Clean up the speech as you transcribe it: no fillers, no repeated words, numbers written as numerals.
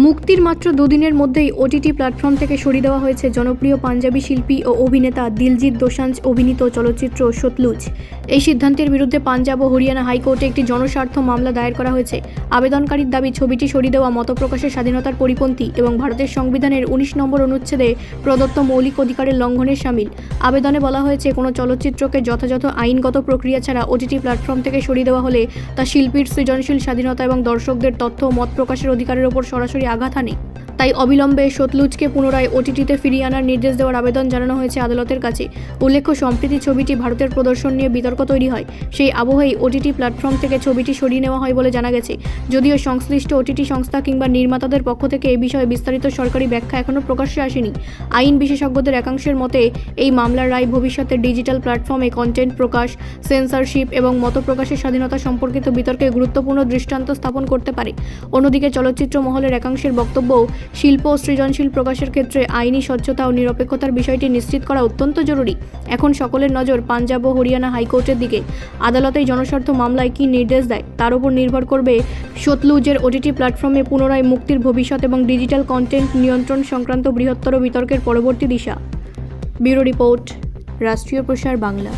মুক্তির মাত্র দুদিনের মধ্যেই ওটিটি প্ল্যাটফর্ম থেকে সরিয়ে দেওয়া হয়েছে জনপ্রিয় পাঞ্জাবি শিল্পী ও অভিনেতা দিলজিৎ দোসাঞ্জ অভিনীত চলচ্চিত্র সতলুজ। এই সিদ্ধান্তের বিরুদ্ধে পাঞ্জাব ও হরিয়ানা হাইকোর্টে একটি জনস্বার্থ মামলা দায়ের করা হয়েছে। আবেদনকারীর দাবি, ছবিটি সরিয়ে দেওয়া মতপ্রকাশের স্বাধীনতার পরিপন্থী এবং ভারতের সংবিধানের 19 নম্বর অনুচ্ছেদে প্রদত্ত মৌলিক অধিকারের লঙ্ঘনের শামিল। আবেদনে বলা হয়েছে, কোনো চলচ্চিত্রকে যথাযথ আইনগত প্রক্রিয়া ছাড়া ওটিটি প্ল্যাটফর্ম থেকে সরিয়ে দেওয়া হলে তা শিল্পীর সৃজনশীল স্বাধীনতা এবং দর্শকদের তথ্য ও মত প্রকাশের অধিকারের ওপর সরাসরি আঘাত হানে। তাই অবিলম্বে সতলুজকে পুনরায় ওটিটিতে ফিরিয়ে আনার নির্দেশ দেওয়ার আবেদন জানানো হয়েছে আদালতের কাছে। উল্লেখ্য, সম্প্রতি ছবিটি ভারতের প্রদর্শন নিয়ে বিতর্ক তৈরি হয়। সেই আবহেই ওটিটি প্ল্যাটফর্ম থেকে ছবিটি সরিয়ে নেওয়া হয় বলে জানা গেছে। যদিও সংশ্লিষ্ট ওটিটি সংস্থা কিংবা নির্মাতাদের পক্ষ থেকে এ বিষয়ে বিস্তারিত সরকারি ব্যাখ্যা এখনও প্রকাশ্যে আসেনি। আইন বিশেষজ্ঞদের একাংশের মতে, এই মামলার রায় ভবিষ্যতে ডিজিটাল প্ল্যাটফর্মে কন্টেন্ট প্রকাশ, সেন্সরশিপ এবং মত প্রকাশের স্বাধীনতা সম্পর্কিত বিতর্কে গুরুত্বপূর্ণ দৃষ্টান্ত স্থাপন করতে পারে। অন্যদিকে চলচ্চিত্র মহলের একাংশের বক্তব্য, শিল্প ও সৃজনশীল প্রকাশের ক্ষেত্রে আইনি স্বচ্ছতা ও নিরপেক্ষতার বিষয়টি নিশ্চিত করা অত্যন্ত জরুরি। এখন সকলের নজর পাঞ্জাব ও হরিয়ানা হাইকোর্টের দিকে। আদালত এই জনস্বার্থ মামলায় কী নির্দেশ দেয় তার উপর নির্ভর করবে সতলুজের ওটিটি প্ল্যাটফর্মে পুনরায় মুক্তির ভবিষ্যৎ এবং ডিজিটাল কন্টেন্ট নিয়ন্ত্রণ সংক্রান্ত বৃহত্তর বিতর্কের পরবর্তী দিশা। ব্যুরো রিপোর্ট, রাষ্ট্রীয় প্রসার বাংলা।